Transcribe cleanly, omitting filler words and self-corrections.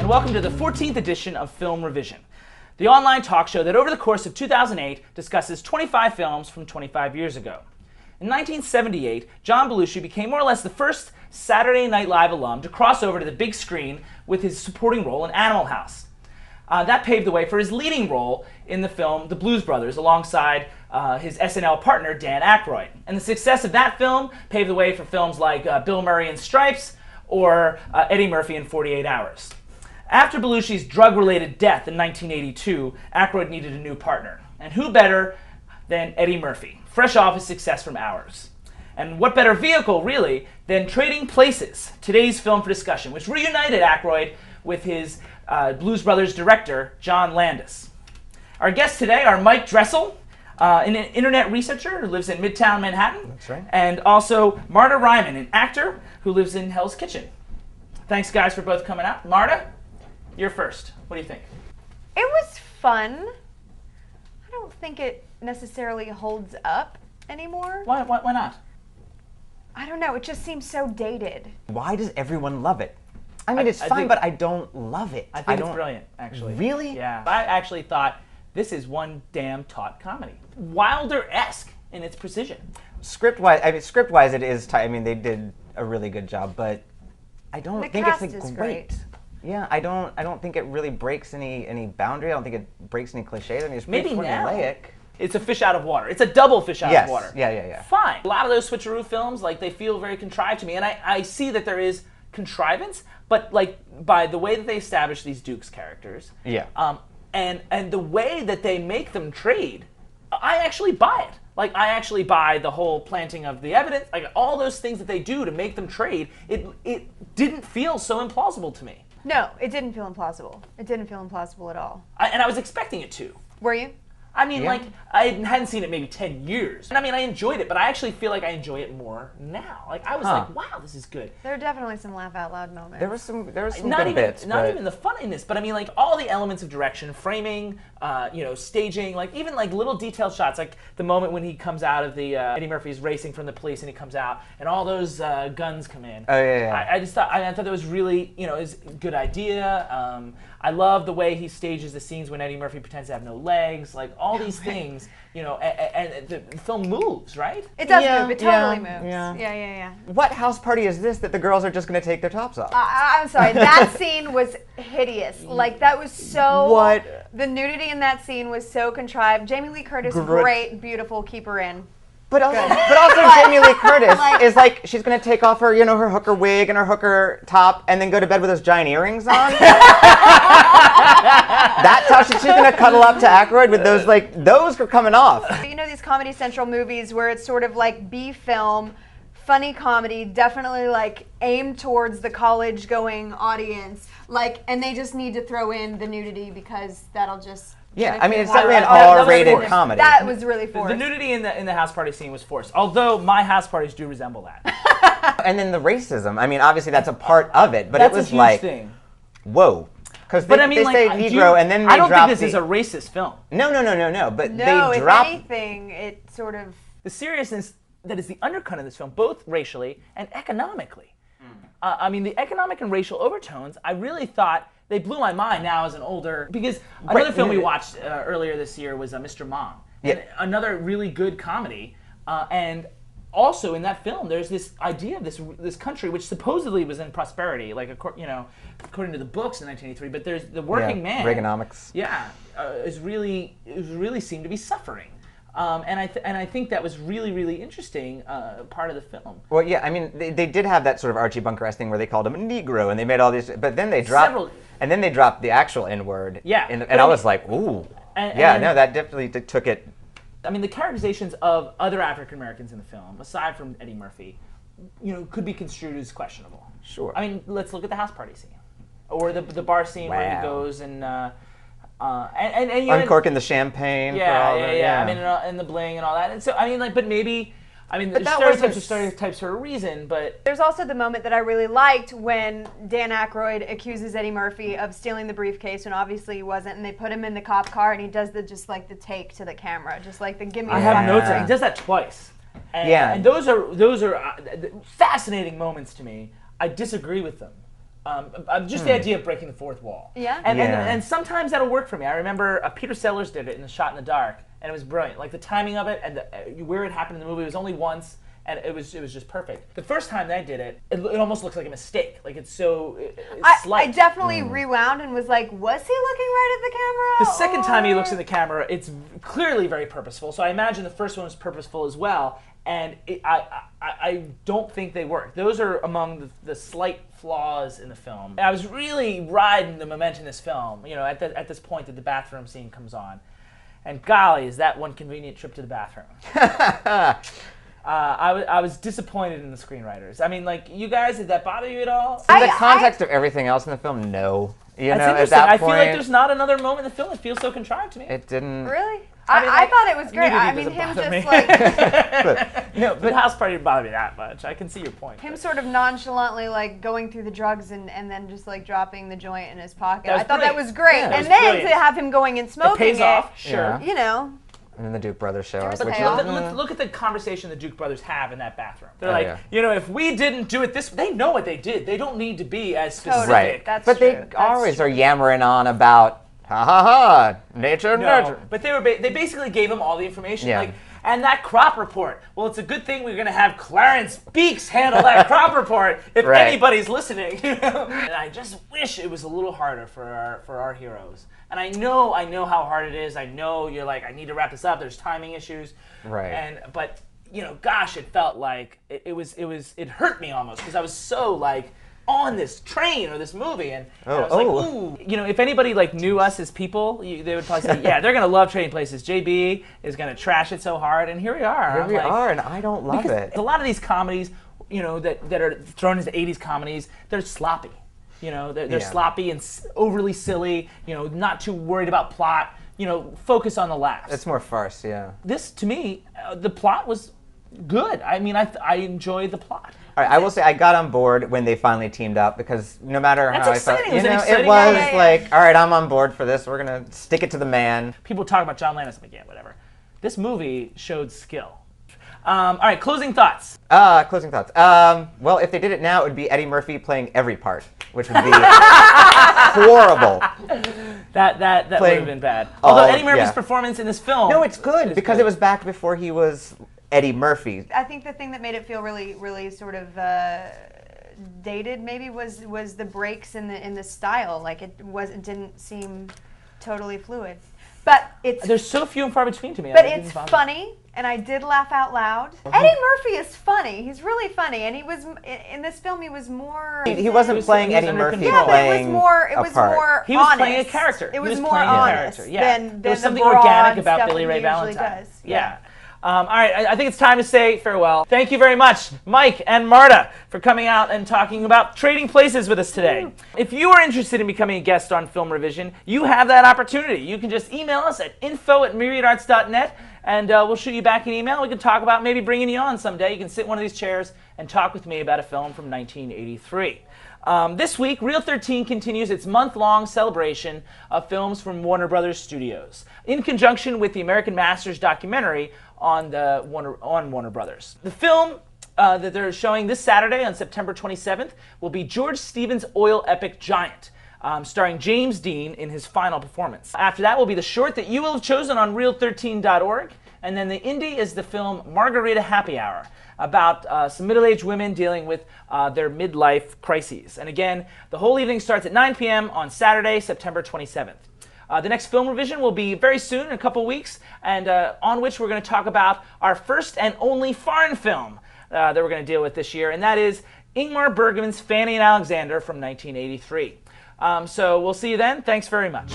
and welcome to the 14th edition of Film ReVision, the online talk show that over the course of 2008 discusses 25 films from 25 years ago. In 1978, John Belushi became more or less the first Saturday Night Live alum to cross over to the big screen with his supporting role in Animal House. That paved the way for his leading role in the film The Blues Brothers alongside his SNL partner Dan Aykroyd. And the success of that film paved the way for films like Bill Murray in Stripes or Eddie Murphy in 48 Hours. After Belushi's drug-related death in 1982, Aykroyd needed a new partner. And who better than Eddie Murphy, fresh off his success from Hours. And what better vehicle, really, than Trading Places, today's film for discussion, which reunited Aykroyd with his Blues Brothers director, John Landis. Our guests today are Mike Dressel, an internet researcher who lives in Midtown Manhattan. That's right. And also Marta Reiman, an actor who lives in Hell's Kitchen. Thanks, guys, for both coming out. Marta, you're first. What do you think? It was fun. I don't think it necessarily holds up anymore. Why not? I don't know. It just seems so dated. Why does everyone love it? I mean, it's fine, but I don't love it. I think it's brilliant, actually. Really? Yeah. I actually thought this is one damn taut comedy. Wilder-esque in its precision. Script-wise, it is tight. I mean, they did a really good job, but I don't think it's great. Yeah, I don't think it really breaks any boundary. I don't think it breaks any cliches. I mean, it's pretty formulaic. It's a fish out of water. It's a double fish out of water. Yeah. Fine. A lot of those switcheroo films, like, they feel very contrived to me, and I see that there is contrivance, but like by the way that they establish these Dukes characters, and the way that they make them trade, I actually buy it. Like, I actually buy the whole planting of the evidence, like all those things that they do to make them trade. It didn't feel so implausible to me. No, it didn't feel implausible. It didn't feel implausible at all. And I was expecting it to. Were you? I mean, like, I hadn't seen it maybe 10 years. And I mean, I enjoyed it, but I actually feel like I enjoy it more now. Like, I was like, wow, this is good. There are definitely some laugh out loud moments. There was some not good even, bits. Not even the funniness, but I mean, like, all the elements of direction, framing, staging, like, even like little detailed shots, like the moment when he comes out of the, Eddie Murphy's racing from the police and he comes out and all those guns come in. Oh, yeah. I thought that was really, is a good idea. I love the way he stages the scenes when Eddie Murphy pretends to have no legs, like all these things, and the film moves, right? It does move. It totally moves. Yeah. What house party is this that the girls are just going to take their tops off? I'm sorry. That scene was hideous. Like, that was so... What? The nudity in that scene was so contrived. Jamie Lee Curtis, great, beautiful, keep her in. But also Jamie Lee Curtis is like, she's going to take off her, her hooker wig and her hooker top and then go to bed with those giant earrings on. That's how she's going to cuddle up to Aykroyd with those, those are coming off. These Comedy Central movies where it's sort of like B-film, funny comedy, definitely like aimed towards the college-going audience, and they just need to throw in the nudity because that'll just... Yeah, I mean, it's definitely an R-rated comedy. That was really forced. The nudity in the house party scene was forced, although my house parties do resemble that. And then the racism. I mean, obviously that's a part of it, but that's it was a huge thing. Whoa. Because they say Negro, and then they drop I don't think this is a racist film. No. But they drop... if anything, it sort of... The seriousness that is the undercut of this film, both racially and economically. I mean, the economic and racial overtones, I really thought... They blew my mind now as an older... Because another film we watched earlier this year was Mr. Mom. And another really good comedy. And also in that film, there's this idea of this country, which supposedly was in prosperity, according to the books in 1983. But there's the working man... Reaganomics. Yeah, really seemed to be suffering. And I think that was really, really interesting part of the film. Well, yeah, I mean, they did have that sort of Archie Bunker-esque thing where they called him a Negro, and they made all these, but then they dropped, the actual N-word. Yeah. And I was like, ooh. No, that definitely took it. I mean, the characterizations of other African Americans in the film, aside from Eddie Murphy, could be construed as questionable. Sure. I mean, let's look at the house party scene, or the bar scene where he goes and uncorking the champagne. Yeah. I mean, and the bling and all that. And so, I mean, but maybe I mean, stereotypes are stereotypes for a reason, but... There's also the moment that I really liked when Dan Aykroyd accuses Eddie Murphy of stealing the briefcase when obviously he wasn't, and they put him in the cop car, and he does the the take to the camera, just like the give me. I have notes. He does that twice. And those are fascinating moments to me. I disagree with them. Just the idea of breaking the fourth wall. Yeah. And sometimes that'll work for me. I remember Peter Sellers did it in The Shot in the Dark, and it was brilliant. Like the timing of it and where it happened in the movie, it was only once, and it was just perfect. The first time they did it, it almost looks like a mistake. Like it's so slight. I definitely rewound and was like, was he looking right at the camera? The second time he looks at the camera, it's clearly very purposeful. So I imagine the first one was purposeful as well. And I don't think they work. Those are among the slight flaws in the film. I was really riding the momentum in this film, at this point that the bathroom scene comes on. And golly, is that one convenient trip to the bathroom. I was disappointed in the screenwriters. I mean, like, you guys, did that bother you at all? In the context of everything else in the film, no. That's interesting. I feel like there's not another moment in the film that feels so contrived to me. It didn't. Really? I thought it was great. I mean, him just like... No, but the house party didn't bother me that much. I can see your point. Him sort of nonchalantly like going through the drugs and then just like dropping the joint in his pocket. I thought that was great. Yeah, and then to have him going and smoking it pays off, sure. And then the Duke brothers show up. Look at the conversation the Duke brothers have in that bathroom. They're like, if we didn't do it this way, they know what they did. They don't need to be as specific. Right. That's but true. They always are yammering on about, nature, nurture. But they basically gave him all the information. Yeah. Like, and that crop report. Well, it's a good thing we're going to have Clarence Beeks handle that crop report if anybody's listening. And I just wish it was a little harder for our heroes. And I know how hard it is. I know you're like, I need to wrap this up. There's timing issues. Right. But gosh, it felt like it hurt me almost because I was so like on this train or this movie, and I was like, ooh. If anybody like knew us as people, they would probably say, yeah, they're gonna love Trading Places. JB is gonna trash it so hard, and here we are. Here we are, and I don't love it. A lot of these comedies, that are thrown into 80s comedies, they're sloppy. They're sloppy and overly silly. Not too worried about plot. Focus on the laughs. It's more farce, yeah. This, to me, the plot was good. I mean, I enjoyed the plot. All right, I will say I got on board when they finally teamed up because no matter how I felt, it was like, all right, I'm on board for this. We're gonna stick it to the man. People talk about John Landis, I'm like, yeah, whatever. This movie showed skill. All right, closing thoughts. Closing thoughts. Well, if they did it now, it would be Eddie Murphy playing every part, which would be horrible. That would have been bad. Although Eddie Murphy's performance in this film, no, it's good because it was back before he was Eddie Murphy. I think the thing that made it feel really, really sort of dated, maybe, was the breaks in the style. Like it didn't seem totally fluid. But there's so few and far between to me. But it's funny, and I did laugh out loud. Eddie Murphy is funny. He's really funny, and he was in this film. He was more. He wasn't playing Eddie Murphy. Yeah, but it was more. It was more. He was honest. playing a character. It was more honest than there was something the organic about stuff Billy Ray he usually Valentine. does. Yeah. All right, I think it's time to say farewell. Thank you very much, Mike and Marta, for coming out and talking about Trading Places with us today. If you are interested in becoming a guest on Film ReVision, you have that opportunity. You can just email us at info@myriadarts.net, and we'll shoot you back an email. We can talk about maybe bringing you on someday. You can sit in one of these chairs and talk with me about a film from 1983. This week, Reel 13 continues its month-long celebration of films from Warner Brothers Studios, in conjunction with the American Masters documentary on Warner Brothers. The film that they're showing this Saturday on September 27th will be George Stevens' oil epic Giant, starring James Dean in his final performance. After that will be the short that you will have chosen on reel13.org, and then the indie is the film Margarita Happy Hour, about some middle-aged women dealing with their midlife crises. And again, the whole evening starts at 9 p.m. on Saturday, September 27th. The next Film ReVision will be very soon, in a couple weeks, and on which we're going to talk about our first and only foreign film that we're going to deal with this year, and that is Ingmar Bergman's Fanny and Alexander from 1983. So we'll see you then. Thanks very much.